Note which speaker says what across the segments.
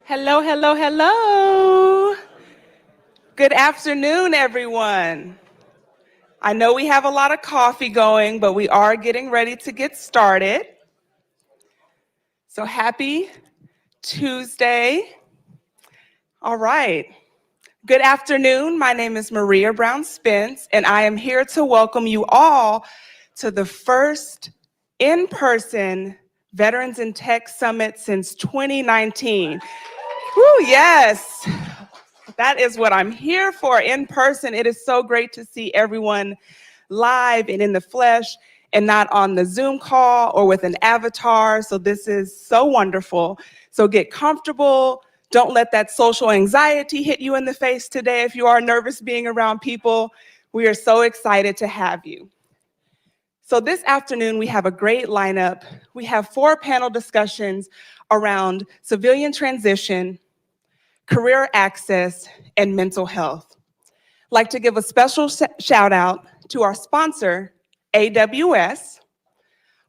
Speaker 1: Hello, hello, hello. Good afternoon, everyone. I know we have a lot of coffee going, but we are getting ready to get started. So happy Tuesday. All right. Good afternoon. My name is Maria Brown Spence, and I am here to welcome you all to the first in-person Veterans in Tech Summit since 2019. Woo, yes. That is what I'm here for, in person. It is so great to see everyone live and in the flesh and not on the Zoom call or with an avatar. So this is so wonderful. So get comfortable. Don't let that social anxiety hit you in the face today if you are nervous being around people. We are so excited to have you. So this afternoon, we have a great lineup. We have 4 panel discussions around civilian transition, career access, and mental health. I'd like to give a special shout out to our sponsor, AWS,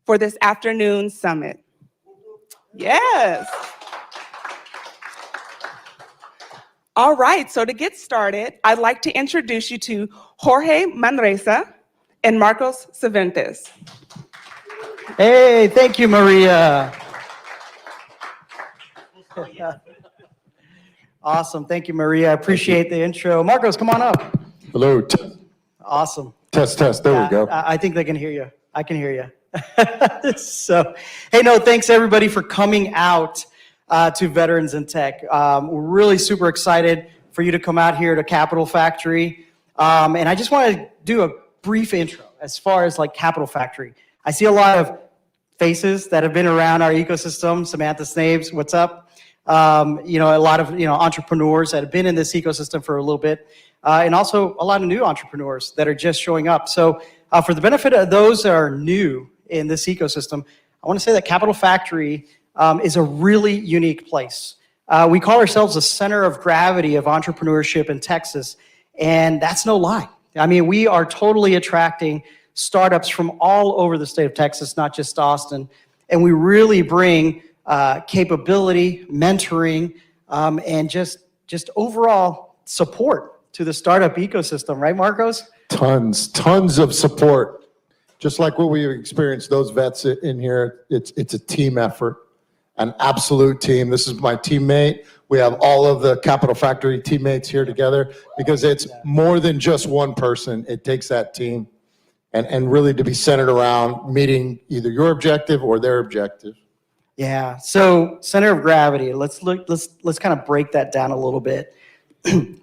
Speaker 1: for this afternoon summit. Yes. All right, so to get started, I'd like to introduce you to Jorge Manresa and Marcos Ceventes.
Speaker 2: Hey, thank you, Maria. Awesome. Thank you, Maria. I appreciate the intro. Marcos, come on up.
Speaker 3: Hello.
Speaker 2: Awesome.
Speaker 3: Test. There we go.
Speaker 2: I think they can hear you. I can hear you. So, hey, no, thanks everybody for coming out to Veterans in Tech. We're really super excited for you to come out here to Capital Factory. And I just want to do a brief intro as far as like Capital Factory. I see a lot of faces that have been around our ecosystem. Samantha Snaves, what's up? A lot of entrepreneurs that have been in this ecosystem for a little bit, and also a lot of new entrepreneurs that are just showing up. So for the benefit of those that are new in this ecosystem, I want to say that Capital Factory is a really unique place. We call ourselves the center of gravity of entrepreneurship in Texas, and that's no lie. I mean, we are totally attracting startups from all over the state of Texas, not just Austin, and we really bring capability, mentoring, and just overall support to the startup ecosystem, right, Marcos?
Speaker 3: Tons of support. Just like what we experienced, those vets in here, it's a team effort, an absolute team. This is my teammate. We have all of the Capital Factory teammates here together because it's more than just one person. It takes that team and really to be centered around meeting either your objective or their objective.
Speaker 2: Yeah, so center of gravity, let's kind of break that down a little bit.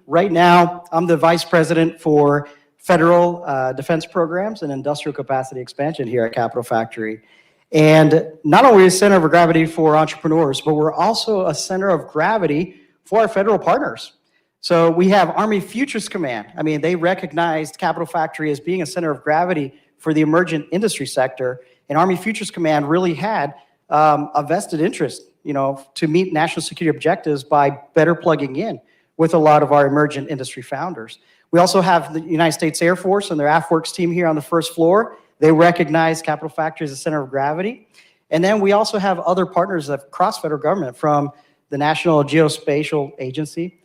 Speaker 2: Right now, I'm the vice president for federal defense programs and industrial capacity expansion here at Capital Factory. And not only a center of gravity for entrepreneurs, but we're also a center of gravity for our federal partners. So we have Army Futures Command. I mean, they recognized Capital Factory as being a center of gravity for the emergent industry sector. And Army Futures Command really had a vested interest, to meet national security objectives by better plugging in with a lot of our emergent industry founders. We also have the United States Air Force and their AFWorks team here on the first floor. They recognize Capital Factory as a center of gravity. And then we also have other partners across federal government, from the National Geospatial Agency.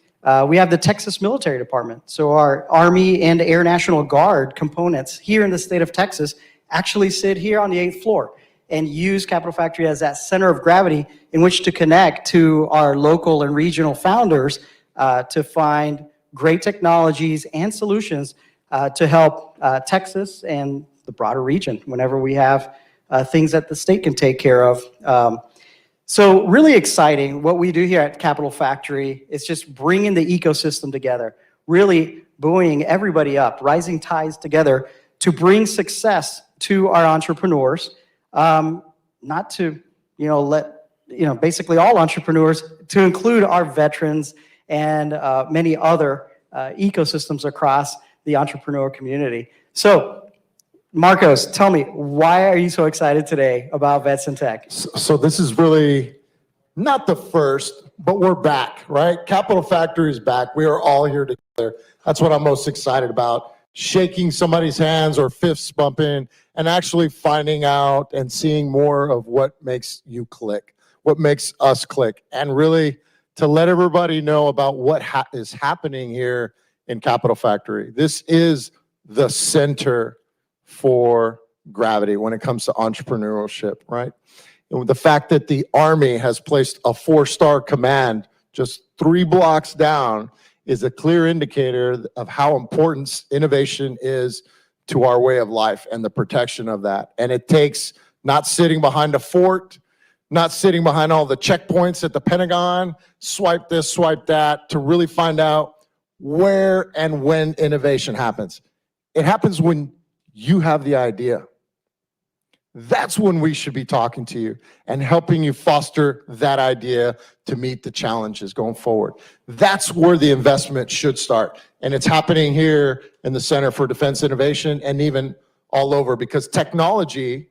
Speaker 2: We have the Texas Military Department. So our Army and Air National Guard components here in the state of Texas actually sit here on the 8th floor and use Capital Factory as that center of gravity in which to connect to our local and regional founders to find great technologies and solutions to help Texas and the broader region whenever we have things that the state can take care of. So really exciting. What we do here at Capital Factory is just bringing the ecosystem together, really buoying everybody up, rising tides together to bring success to our entrepreneurs. Not to, basically all entrepreneurs, to include our veterans and many other ecosystems across the entrepreneur community. So, Marcos, tell me, why are you so excited today about Vets in Tech?
Speaker 3: So this is really not the first, but we're back, right? Capital Factory is back. We are all here together. That's what I'm most excited about. Shaking somebody's hands or fists bumping and actually finding out and seeing more of what makes you click, what makes us click, and really to let everybody know about what is happening here in Capital Factory. This is the center for gravity when it comes to entrepreneurship, right? And the fact that the Army has placed a 4-star command just 3 blocks down is a clear indicator of how important innovation is to our way of life and the protection of that. And it takes not sitting behind a fort, not sitting behind all the checkpoints at the Pentagon, swipe this, swipe that, to really find out where and when innovation happens. It happens when you have the idea. That's when we should be talking to you and helping you foster that idea to meet the challenges going forward. That's where the investment should start. And it's happening here in the Center for Defense Innovation and even all over, because technology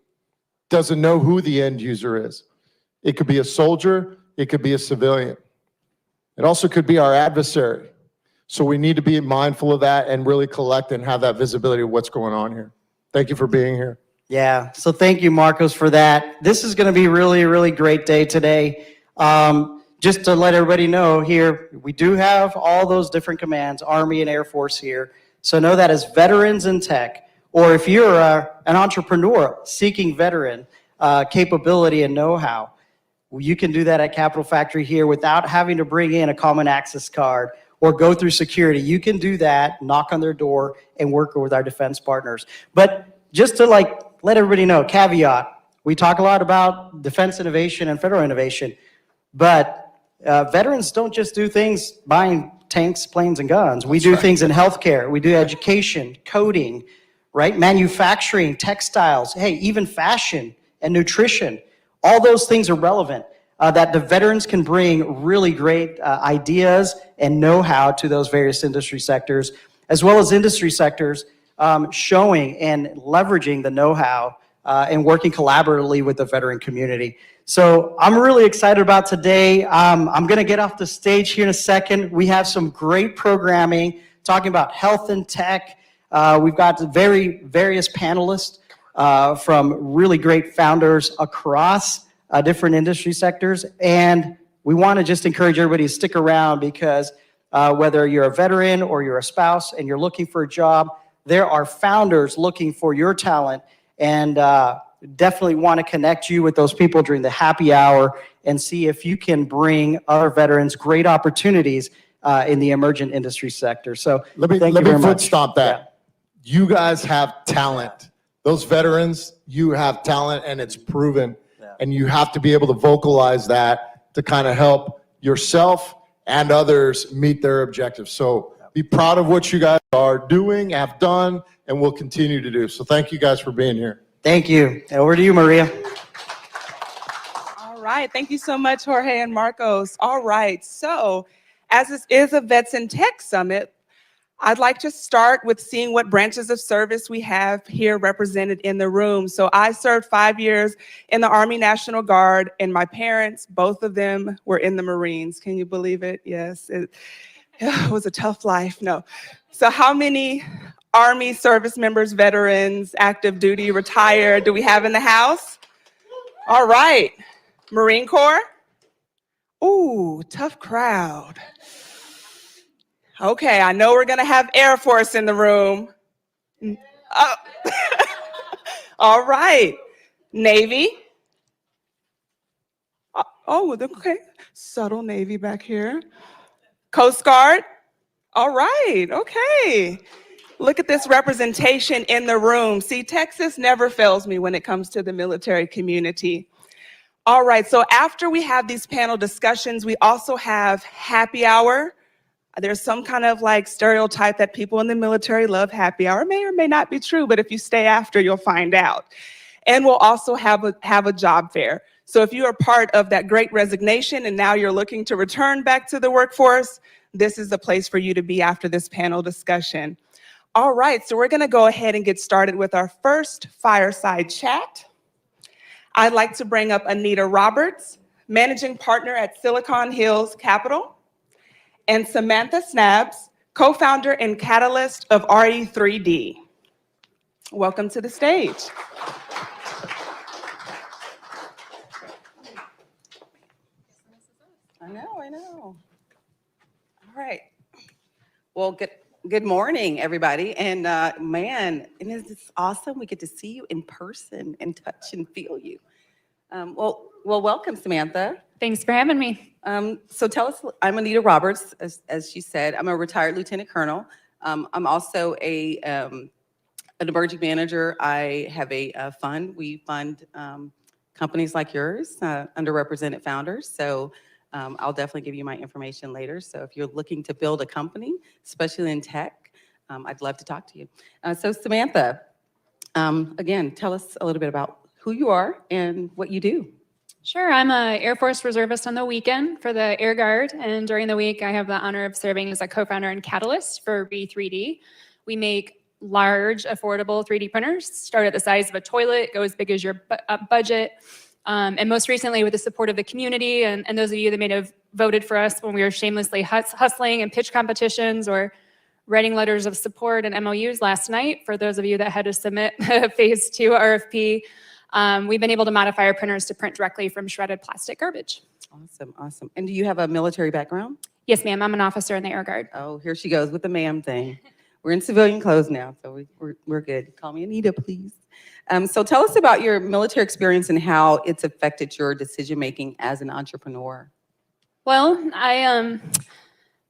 Speaker 3: doesn't know who the end user is. It could be a soldier, it could be a civilian. It also could be our adversary. So we need to be mindful of that and really collect and have that visibility of what's going on here. Thank you for being here.
Speaker 2: Yeah, so thank you, Marcos, for that. This is going to be really, really great day today. Just to let everybody know here, we do have all those different commands, Army and Air Force here. So know that as veterans in tech, or if you're an entrepreneur seeking veteran capability and know-how, you can do that at Capital Factory here without having to bring in a common access card or go through security. You can do that, knock on their door, and work with our defense partners. But just to let everybody know, caveat, we talk a lot about defense innovation and federal innovation, but veterans don't just do things buying tanks, planes, and guns. We do things in healthcare. We do education, coding, right? Manufacturing, textiles, hey, even fashion and nutrition. All those things are relevant that the veterans can bring really great ideas and know-how to those various industry sectors, as well as industry sectors showing and leveraging the know-how and working collaboratively with the veteran community. So I'm really excited about today. I'm going to get off the stage here in a second. We have some great programming talking about health and tech. We've got various panelists from really great founders across different industry sectors. And we want to just encourage everybody to stick around because whether you're a veteran or you're a spouse and you're looking for a job, there are founders looking for your talent and definitely want to connect you with those people during the happy hour and see if you can bring other veterans great opportunities in the emergent industry sector. So
Speaker 3: let me foot stomp that. Yeah. You guys have talent. Those veterans, you have talent and it's proven. Yeah. And you have to be able to vocalize that to kind of help yourself and others meet their objectives. So be proud of what you guys are doing, have done, and will continue to do. So thank you guys for being here.
Speaker 2: Thank you. Over to you, Maria.
Speaker 1: All right. Thank you so much, Jorge and Marcos. All right. So as this is a Vets in Tech Summit, I'd like to start with seeing what branches of service we have here represented in the room. So I served 5 years in the Army National Guard, and my parents, both of them, were in the Marines. Can you believe it? Yes. It was a tough life. No. So how many Army service members, veterans, active duty, retired do we have in the house? All right. Marine Corps? Ooh, tough crowd. Okay, I know we're going to have Air Force in the room. Oh. All right. Navy? Oh, okay. Subtle Navy back here. Coast Guard? All right, okay. Look at this representation in the room. See, Texas never fails me when it comes to the military community. All right, so after we have these panel discussions, we also have happy hour. There's some kind of stereotype that people in the military love happy hour. May or may not be true, but if you stay after, you'll find out. And we'll also have a job fair. So if you are part of that great resignation and now you're looking to return back to the workforce, this is the place for you to be after this panel discussion. All right, so we're gonna go ahead and get started with our first fireside chat. I'd like to bring up Anita Roberts, managing partner at Silicon Hills Capital, and Samantha Snabbs, co-founder and catalyst of RE3D. Welcome to the stage. I know.
Speaker 4: Well, good morning, everybody. And man, isn't this awesome? We get to see you in person and touch and feel you. Well, welcome, Samantha.
Speaker 5: Thanks for having me.
Speaker 4: So tell us, I'm Anita Roberts, as she said. I'm a retired lieutenant colonel. I'm also an emerging manager. I have a fund. We fund companies like yours, underrepresented founders. So I'll definitely give you my information later. So if you're looking to build a company, especially in tech, I'd love to talk to you. So Samantha, again, tell us a little bit about who you are and what you do.
Speaker 5: Sure, I'm an Air Force reservist on the weekend for the Air Guard, and during the week I have the honor of serving as a co-founder and catalyst for Re3D. We make large, affordable 3D printers, start at the size of a toilet, go as big as your budget. And most recently, with the support of the community and those of you that may have voted for us when we were shamelessly hustling in pitch competitions or writing letters of support and MOUs last night, for those of you that had to submit a phase 2 RFP, we've been able to modify our printers to print directly from shredded plastic garbage.
Speaker 4: Awesome, awesome. And do you have a military background?
Speaker 5: Yes, ma'am. I'm an officer in the Air Guard.
Speaker 4: Oh, here she goes with the ma'am thing. We're in civilian clothes now, so we're good. Call me Anita, please. So tell us about your military experience and how it's affected your decision-making as an entrepreneur.
Speaker 5: Well,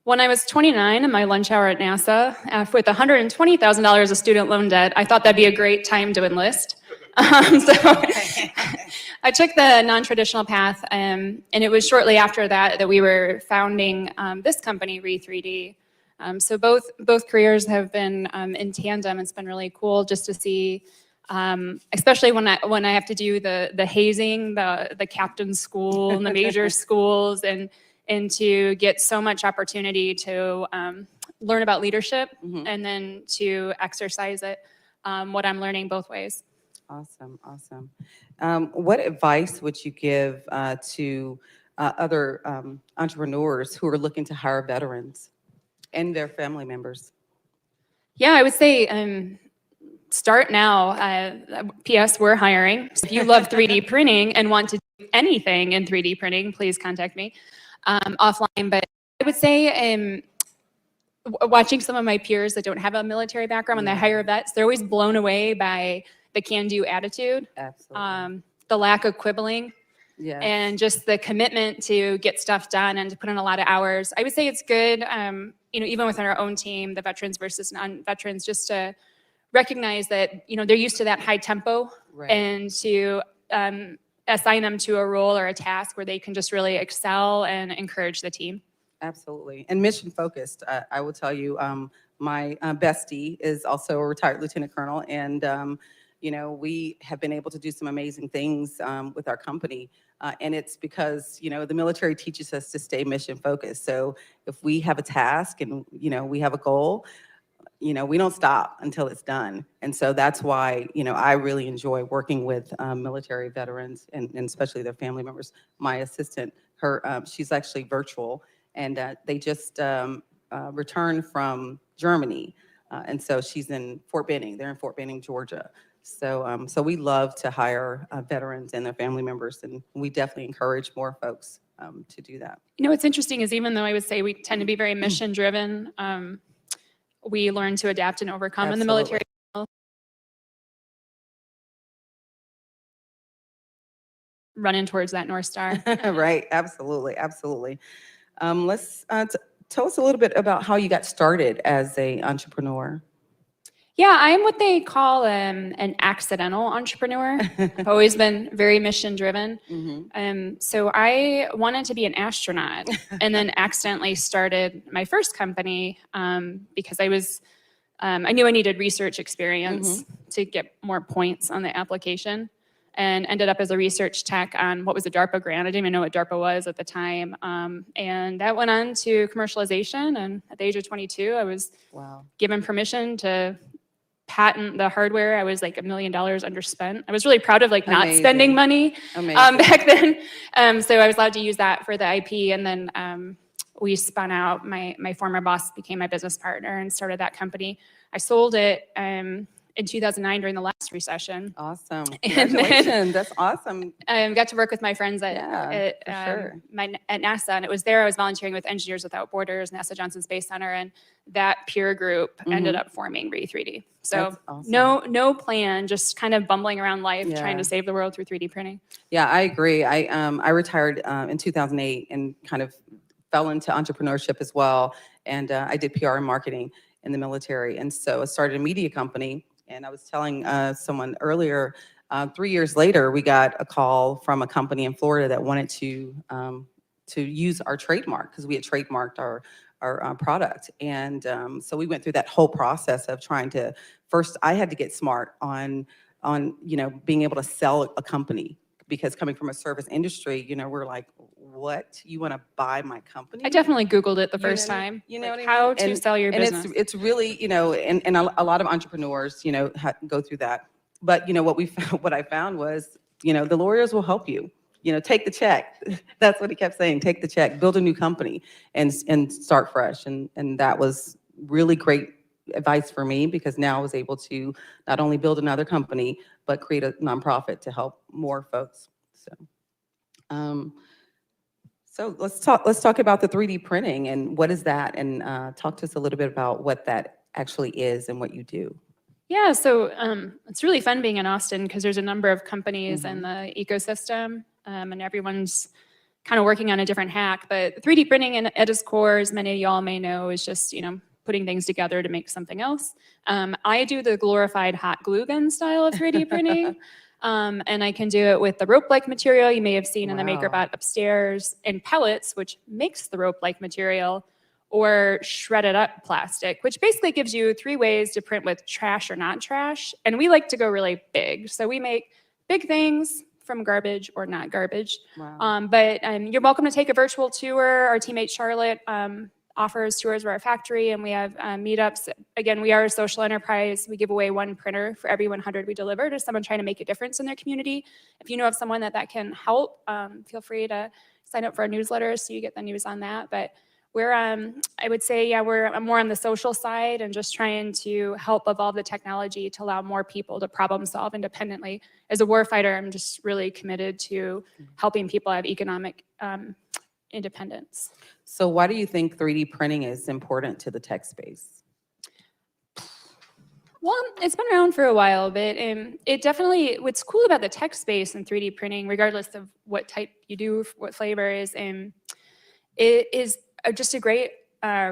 Speaker 5: when I was 29 in my lunch hour at NASA, with $120,000 of student loan debt, I thought that'd be a great time to enlist. So I took the non-traditional path, and it was shortly after that we were founding this company, Re3D. So both careers have been in tandem. It's been really cool just to see, especially when I have to do the hazing, the captain's school and the major schools, and to get so much opportunity to learn about leadership and then to exercise it, what I'm learning both ways.
Speaker 4: Awesome, awesome. What advice would you give to other entrepreneurs who are looking to hire veterans and their family members?
Speaker 5: Yeah, I would say start now. P.S. We're hiring. So if you love 3D printing and want to do anything in 3D printing, please contact me offline. But I would say watching some of my peers that don't have a military background when they hire vets, they're always blown away by the can-do attitude.
Speaker 4: Absolutely.
Speaker 5: The lack of quibbling. Yeah. And just the commitment to get stuff done and to put in a lot of hours. I would say it's good, even within our own team, the veterans versus non-veterans, just to recognize that, they're used to that high tempo, and to assign them to a role or a task where they can just really excel and encourage the team.
Speaker 4: Absolutely. And mission focused. I will tell you, my bestie is also a retired lieutenant colonel, and we have been able to do some amazing things with our company. And it's because, the military teaches us to stay mission focused. So if we have a task and, we have a goal, we don't stop until it's done. And so that's why, I really enjoy working with military veterans and especially their family members. My assistant, she's actually virtual, and they just returned from Germany. And so she's in Fort Benning. They're in Fort Benning, Georgia. So we love to hire veterans and their family members, and we definitely encourage more folks to do that.
Speaker 5: What's interesting is even though I would say we tend to be very mission driven, we learn to adapt and overcome. Absolutely. In the military. Running towards that North Star.
Speaker 4: Right, absolutely, absolutely. Let's tell us a little bit about how you got started as an entrepreneur.
Speaker 5: Yeah, I'm what they call an accidental entrepreneur. I've always been very mission driven. So I wanted to be an astronaut and then accidentally started my first company because I knew I needed research experience to get more points on the application, and ended up as a research tech on what was a DARPA grant. I didn't even know what DARPA was at the time. And that went on to commercialization. And at the age of 22, I was given permission to patent the hardware. I was like $1 million underspent. I was really proud of not spending money back then. So I was allowed to use that for the IP. And then we spun out. My former boss became my business partner and started that company. I sold it in 2009 during the last recession.
Speaker 4: Awesome.
Speaker 5: And then-
Speaker 4: Congratulations. That's awesome.
Speaker 5: Got to work with my friends at,
Speaker 4: Yeah, for sure.
Speaker 5: at NASA, and it was there I was volunteering with Engineers Without Borders, NASA Johnson Space Center, and that peer group ended up forming Re3D. So
Speaker 4: That's awesome.
Speaker 5: no plan, just kind of bumbling around life,
Speaker 4: Yeah.
Speaker 5: trying to save the world through 3D printing.
Speaker 4: Yeah, I agree. I retired in 2008 and kind of fell into entrepreneurship as well. And I did PR and marketing in the military. And so I started a media company. And I was telling someone earlier, 3 years later, we got a call from a company in Florida that wanted to use our trademark because we had trademarked our product. And so we went through that whole process of trying to, first I had to get smart on being able to sell a company, because coming from a service industry, we're like, what? You want to buy my company?
Speaker 5: I definitely Googled it the
Speaker 4: You know
Speaker 5: first
Speaker 4: what I mean?
Speaker 5: time.
Speaker 4: You know
Speaker 5: like
Speaker 4: what I
Speaker 5: how
Speaker 4: mean?
Speaker 5: to sell your business.
Speaker 4: And it's really, and a lot of entrepreneurs, go through that. But, what I found was, the lawyers will help you. Take the check. That's what he kept saying. Take the check, build a new company and start fresh. And that was really great advice for me, because now I was able to not only build another company, but create a nonprofit to help more folks. So let's talk about the 3D printing and what is that, and talk to us a little bit about what that actually is and what you do.
Speaker 5: Yeah, so it's really fun being in Austin because there's a number of companies in the ecosystem, and everyone's kind of working on a different hack. But 3D printing at its core, as many of y'all may know, is just putting things together to make something else. I do the glorified hot glue gun style of 3D printing, and I can do it with the rope-like material you may have seen in the MakerBot upstairs, and pellets, which makes the rope-like material, or shredded up plastic, which basically gives you 3 ways to print with trash or not trash. And we like to go really big. So we make big things from garbage or not garbage.
Speaker 4: Wow.
Speaker 5: But you're welcome to take a virtual tour. Our teammate Charlotte offers tours of our factory, and we have meetups. Again, we are a social enterprise. We give away 1 printer for every 100 we deliver to someone trying to make a difference in their community. If you know of someone that can help, feel free to sign up for our newsletter so you get the news on that. But we're, I would say, yeah, we're more on the social side and just trying to help evolve the technology to allow more people to problem solve independently. As a warfighter, I'm just really committed to helping people have economic independence.
Speaker 4: So why do you think 3D printing is important to the tech space?
Speaker 5: Well, it's been around for a while, but it definitely, what's cool about the tech space and 3D printing, regardless of what type you do, what flavor is, it is just a great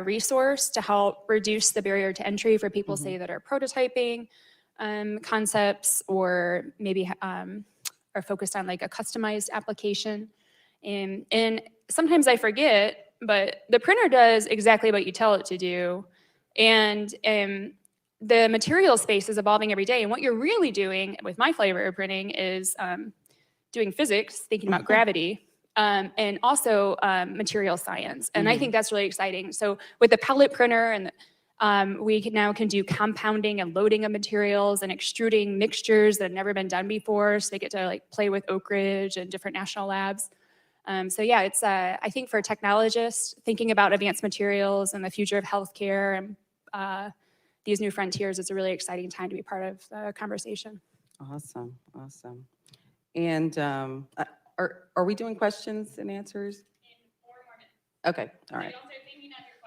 Speaker 5: resource to help reduce the barrier to entry for people, say, that are prototyping concepts, or maybe are focused on like a customized application. And sometimes I forget, but the printer does exactly what you tell it to do. And the material space is evolving every day. And what you're really doing with my flavor of printing is doing physics, thinking about gravity, and also material science. And I think that's really exciting. So with the pellet printer, and we now can do compounding and loading of materials and extruding mixtures that have never been done before. So they get to like play with Oak Ridge and different national labs. So yeah, it's I think for technologists thinking about advanced materials and the future of healthcare and these new frontiers, it's a really exciting time to be part of the conversation.
Speaker 4: Awesome. And are we doing questions and answers?
Speaker 5: In 4 more minutes.
Speaker 4: Okay, all right.
Speaker 5: Don't start thinking of your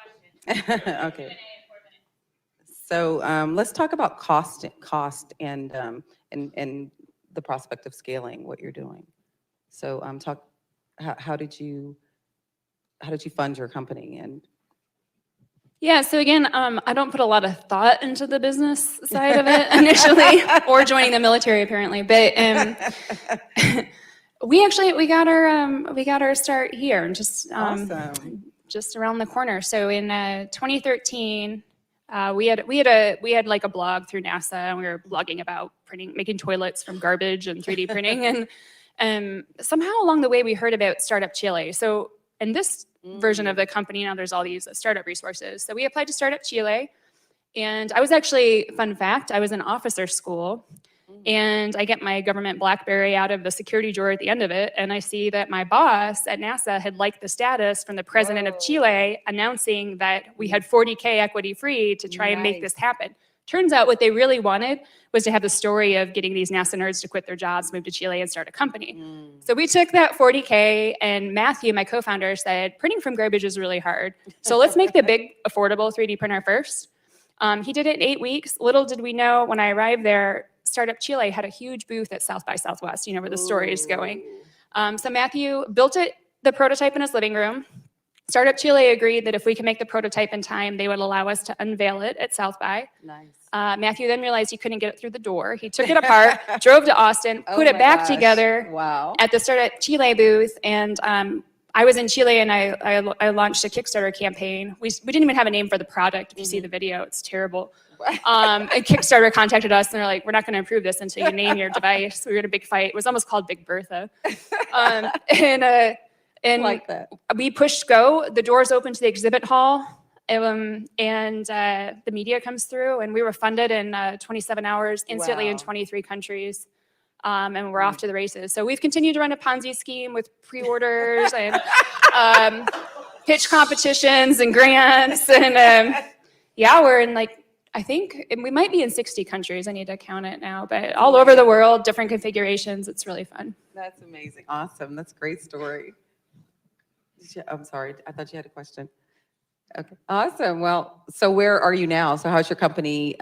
Speaker 5: questions.
Speaker 4: Okay.
Speaker 5: Q&A in 4 minutes.
Speaker 4: So let's talk about cost and the prospect of scaling what you're doing. So how did you fund your company? And
Speaker 5: Yeah, so again, I don't put a lot of thought into the business side of it initially, or joining the military apparently. But we got our start here, and just
Speaker 4: awesome.
Speaker 5: just around the corner. So in 2013, we had like a blog through NASA, and we were blogging about making toilets from garbage and 3D printing, and somehow along the way we heard about Startup Chile. So in this version of the company now, there's all these startup resources. So we applied to Startup Chile, and I was actually, fun fact, I was in officer school, and I get my government BlackBerry out of the security drawer at the end of it, and I see that my boss at NASA had liked the status from the president of Chile announcing that we had 40K equity free to try and make this happen. Turns out what they really wanted was to have the story of getting these NASA nerds to quit their jobs, move to Chile, and start a company. So we took that 40K, and Matthew, my co-founder, said, printing from garbage is really hard. So let's make the big, affordable 3D printer first. He did it in 8 weeks. Little did we know, when I arrived there, Startup Chile had a huge booth at South by Southwest, where the story is going. So Matthew built the prototype in his living room. Startup Chile agreed that if we could make the prototype in time, they would allow us to unveil it at South by.
Speaker 4: Nice.
Speaker 5: Matthew then realized he couldn't get it through the door. He took it apart, drove to Austin, put it back together at the Startup Chile booth, and I was in Chile, and I launched a Kickstarter campaign. We didn't even have a name for the product. If you see the video, it's terrible. And Kickstarter contacted us, and they're like, we're not going to approve this until you name your device. We were in a big fight. It was almost called Big Bertha. And
Speaker 4: like that.
Speaker 5: We pushed go. The doors opened to the exhibit hall, and the media comes through, and we were funded in 27 hours instantly in 23 countries. And we're off to the races. So we've continued to run a Ponzi scheme with pre-orders and pitch competitions and grants. And we're in I think we might be in 60 countries. I need to count it now, but all over the world, different configurations. It's really fun.
Speaker 4: That's amazing. Awesome. That's a great story. I'm sorry. I thought you had a question. Okay. Awesome. Well, so where are you now? So how's your company?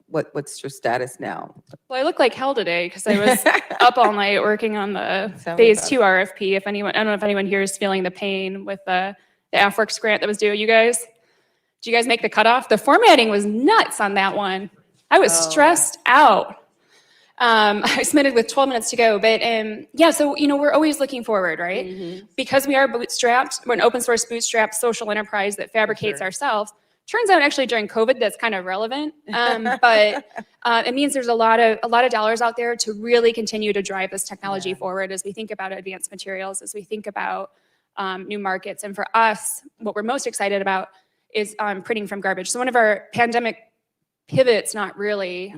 Speaker 4: What's your status now?
Speaker 5: Well, I look like hell today because I was up all night working on the phase 2 RFP. I don't know if anyone here is feeling the pain with the AFWorks grant that was due. Did you guys make the cutoff? The formatting was nuts on that one. I was stressed out. I submitted with 12 minutes to go, but so we're always looking forward, right? Mm-hmm. Because we are bootstrapped, we're an open source bootstrapped social enterprise that fabricates ourselves. Turns out actually during COVID that's kind of relevant, but it means there's a lot of dollars out there to really continue to drive this technology forward as we think about advanced materials, as we think about new markets. And for us, what we're most excited about is printing from garbage. So one of our pandemic pivots, not really,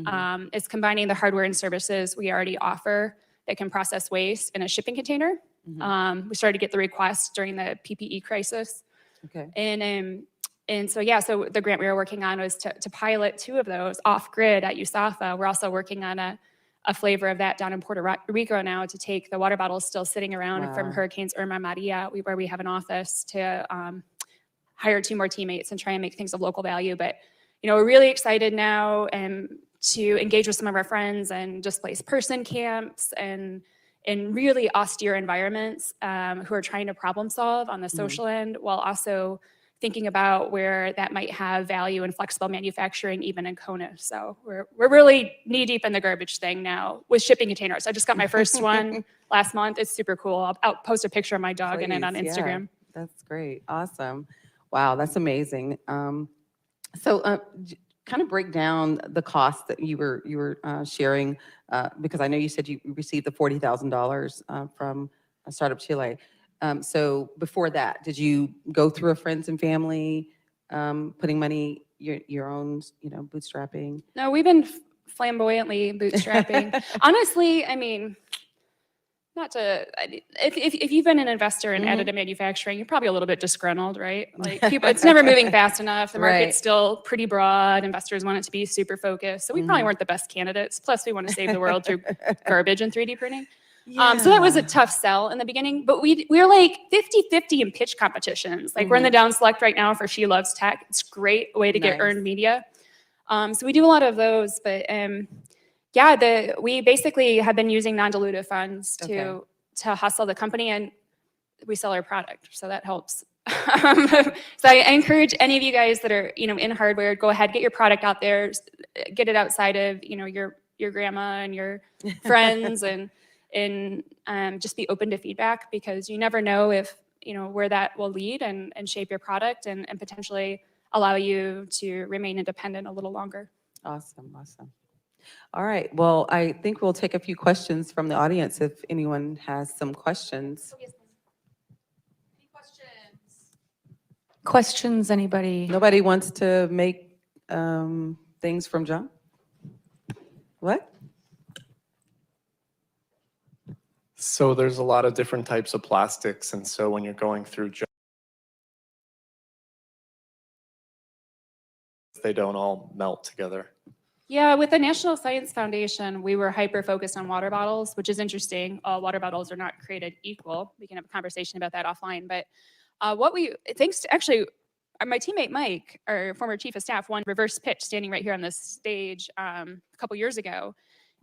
Speaker 5: is combining the hardware and services we already offer that can process waste in a shipping container. We started to get the requests during the PPE crisis. Okay. And so the grant we were working on was to pilot 2 of those off grid at USAFA. We're also working on a flavor of that down in Puerto Rico now to take the water bottles still sitting around from Hurricanes Irma and Maria, where we have an office, to hire 2 more teammates and try and make things of local value. But we're really excited now to engage with some of our friends and displaced person camps and in really austere environments who are trying to problem solve on the social end, while also thinking about where that might have value in flexible manufacturing, even in Kona. So we're really knee deep in the garbage thing now with shipping containers. I just got my first one last month. It's super cool. I'll post a picture of my dog in it on Instagram.
Speaker 4: Yeah, that's great. Awesome. Wow, that's amazing. So kind of break down the cost that you were sharing, because I know you said you received the $40,000 from Startup Chile. So before that, did you go through a friends and family putting money, your own, bootstrapping?
Speaker 5: No, we've been flamboyantly bootstrapping. Honestly, I mean, if you've been an investor in additive manufacturing, you're probably a little bit disgruntled, right? Like it's never moving fast enough. The market's still pretty broad. Investors want it to be super focused. So we probably weren't the best candidates. Plus, we want to save the world through garbage and 3D printing. So that was a tough sell in the beginning, but we're like 50-50 in pitch competitions. Like we're in the down select right now for She Loves Tech. It's a great way to get earned media. So we do a lot of those, but we basically have been using non-dilutive funds to hustle the company, and we sell our product, so that helps. So I encourage any of you guys that are in hardware, go ahead, get your product out there, get it outside of your grandma and your friends, and just be open to feedback, because you never know if where that will lead and shape your product and potentially allow you to remain independent a little longer.
Speaker 4: Awesome. All right. Well, I think we'll take a few questions from the audience if anyone has some questions.
Speaker 5: Any questions?
Speaker 6: Questions, anybody?
Speaker 4: Nobody wants to make things from junk? What?
Speaker 7: So there's a lot of different types of plastics, and so when you're going through they don't all melt together.
Speaker 5: Yeah, with the National Science Foundation, we were hyper-focused on water bottles, which is interesting. All water bottles are not created equal. We can have a conversation about that offline. But thanks to actually, my teammate Mike, our former chief of staff, won reverse pitch standing right here on this stage a couple years ago.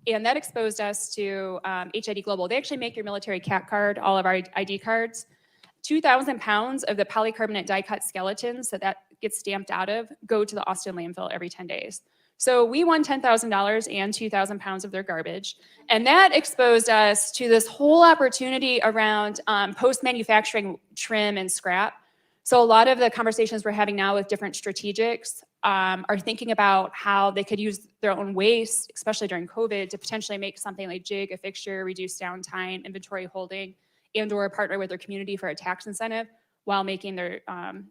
Speaker 5: And that exposed us to HID Global. They actually make your military CAT card, all of our ID cards. 2,000 pounds of the polycarbonate die-cut skeletons that gets stamped out of go to the Austin landfill every 10 days. So we won $10,000 and 2,000 pounds of their garbage. And that exposed us to this whole opportunity around post-manufacturing trim and scrap. So a lot of the conversations we're having now with different strategics are thinking about how they could use their own waste, especially during COVID, to potentially make something like jig, a fixture, reduce downtime, inventory holding, and or partner with their community for a tax incentive while making their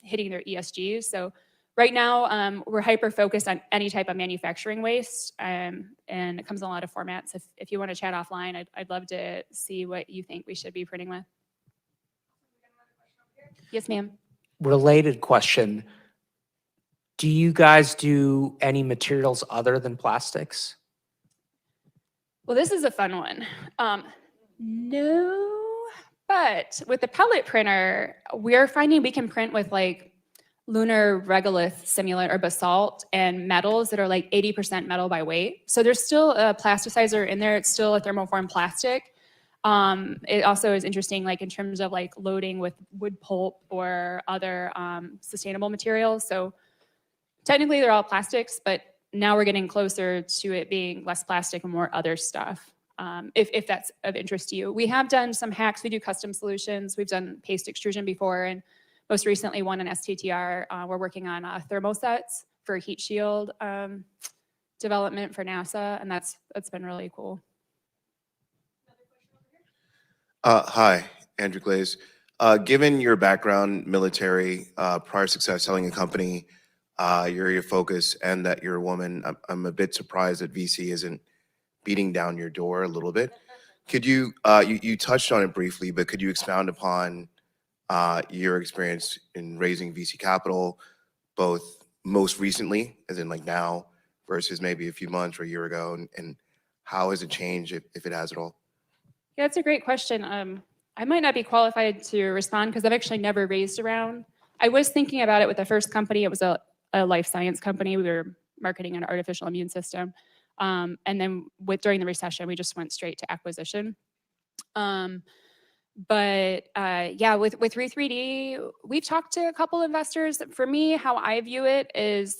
Speaker 5: hitting their ESGs. So right now, we're hyper-focused on any type of manufacturing waste, and it comes in a lot of formats. If you want to chat offline, I'd love to see what you think we should be printing with. Yes, ma'am.
Speaker 8: Related question. Do you guys do any materials other than plastics?
Speaker 5: Well, this is a fun one. No, but with the pellet printer, we're finding we can print with like lunar regolith simulant or basalt and metals that are like 80% metal by weight. So there's still a plasticizer in there. It's still a thermoform plastic. It also is interesting, like in terms of like loading with wood pulp or other sustainable materials. So technically they're all plastics, but now we're getting closer to it being less plastic and more other stuff. If that's of interest to you. We have done some hacks. We do custom solutions. We've done paste extrusion before, and most recently one in STTR. We're working on thermosets for heat shield development for NASA, and that's been really cool.
Speaker 9: Hi, Andrew Glaze. Given your background, military, prior success selling a company, your area of focus, and that you're a woman, I'm a bit surprised that VC isn't beating down your door a little bit. Could you, you touched on it briefly, but could you expound upon your experience in raising VC capital, both most recently, as in like now, versus maybe a few months or a year ago, and how has it changed, if it has at all?
Speaker 5: Yeah, that's a great question. I might not be qualified to respond because I've actually never raised a round. I was thinking about it with the first company. It was a life science company. We were marketing an artificial immune system. And then during the recession, we just went straight to acquisition. But yeah, with Re3D, we've talked to a couple investors. For me, how I view it is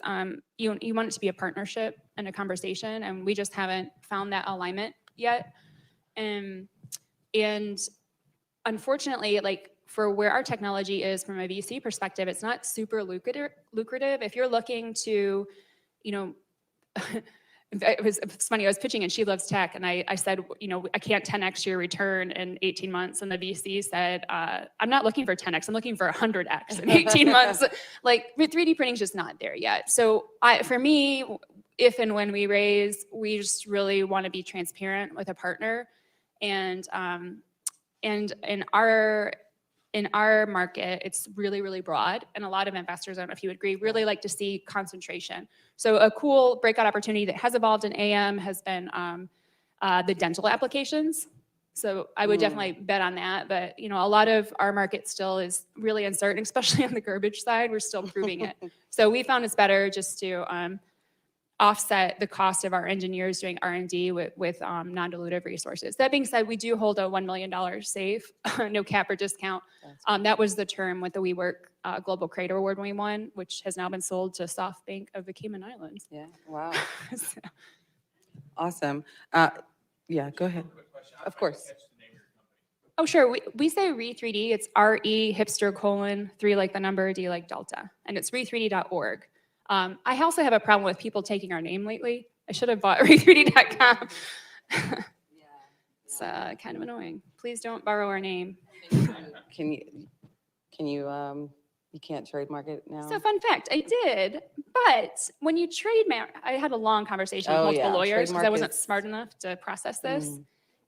Speaker 5: you want it to be a partnership and a conversation, and we just haven't found that alignment yet. And unfortunately, like for where our technology is from a VC perspective, it's not super lucrative. If you're looking to, you know, it's funny, I was pitching and she loves tech, and I said, you know, I can't 10x your return in 18 months. And the VC said, I'm not looking for 10x, I'm looking for 100x in 18 months. Like 3D printing is just not there yet. So for me, if and when we raise, we just really want to be transparent with a partner. And in our market, it's really, really broad. And a lot of investors, I don't know if you would agree, really like to see concentration. So a cool breakout opportunity that has evolved in AM has been the dental applications. So I would definitely bet on that. But you know, a lot of our market still is really uncertain, especially on the garbage side. We're still proving it. So we found it's better just to offset the cost of our engineers doing R&D with non-dilutive resources. That being said, we do hold a $1 million safe, no cap or discount. That was the term with the WeWork Global Creator Award we won, which has now been sold to SoftBank of the Cayman Islands.
Speaker 4: Yeah, wow.
Speaker 5: So,
Speaker 4: Awesome. Yeah, go ahead. Of course.
Speaker 5: oh, sure. We say Re3D. It's RE hipster : 3 like the number, D like Delta. And it's re3d.org. I also have a problem with people taking our name lately. I should have bought re3d.com. It's kind of annoying. Please don't borrow our name.
Speaker 4: Can you can't trademark it now?
Speaker 5: So fun fact, I did, but when you trademark, I had a long conversation with multiple lawyers because I wasn't smart enough to process this.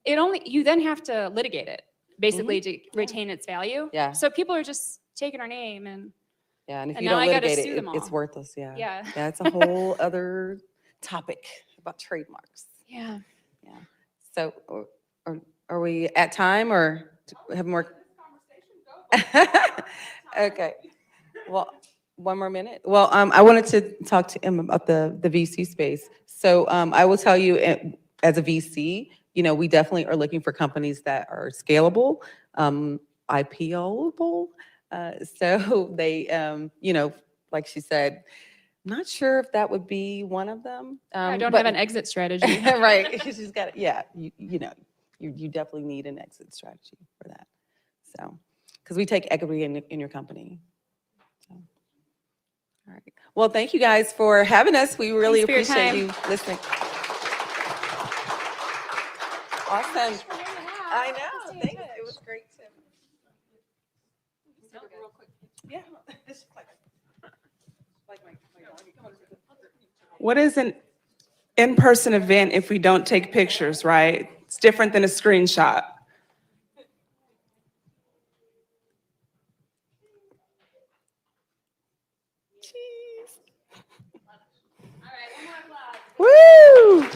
Speaker 5: You then have to litigate it, basically to retain its value.
Speaker 4: Yeah.
Speaker 5: So people are just taking our name and
Speaker 4: Yeah, and if
Speaker 5: And
Speaker 4: you
Speaker 5: now
Speaker 4: don't
Speaker 5: I gotta
Speaker 4: litigate
Speaker 5: sue
Speaker 4: it,
Speaker 5: them
Speaker 4: it's
Speaker 5: all.
Speaker 4: worthless, yeah.
Speaker 5: Yeah.
Speaker 4: Yeah, it's a whole other topic about trademarks.
Speaker 5: Yeah.
Speaker 4: Yeah. So are we at time or do we have more? Okay. Well, one more minute. Well, I wanted to talk to him about the VC space. So I will tell you, as a VC, we definitely are looking for companies that are scalable, IPO-able. So they, like she said, not sure if that would be one of them.
Speaker 5: I don't
Speaker 4: but-
Speaker 5: have an exit strategy.
Speaker 4: right. She's got, yeah, you definitely need an exit strategy for that. So, because we take equity in your company. So, all right. Well, thank you guys for having us. We really
Speaker 5: Thanks for your
Speaker 4: appreciate
Speaker 5: time.
Speaker 4: you listening. Awesome. I know. Thanks. It was great to.
Speaker 1: Yeah. What is an in-person event if we don't take pictures, right? It's different than a screenshot. Woo!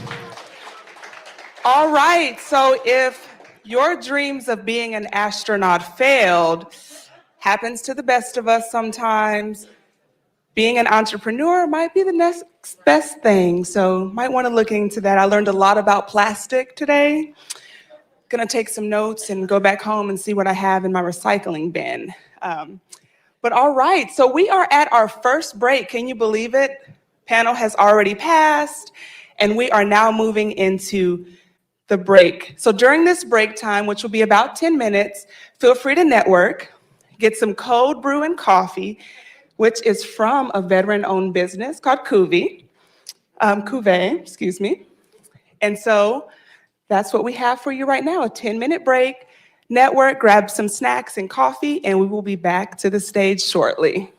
Speaker 1: All right, so if your dreams of being an astronaut failed, happens to the best of us sometimes, being an entrepreneur might be the next best thing. So might want to look into that. I learned a lot about plastic today. Gonna take some notes and go back home and see what I have in my recycling bin. But all right, so we are at our first break. Can you believe it? Panel has already passed, and we are now moving into the break. So during this break time, which will be about 10 minutes, feel free to network, get some cold brew and coffee, which is from a veteran-owned business called Cuvée, excuse me. And so that's what we have for you right now, a 10-minute break, network, grab some snacks and coffee, and we will be back to the stage shortly.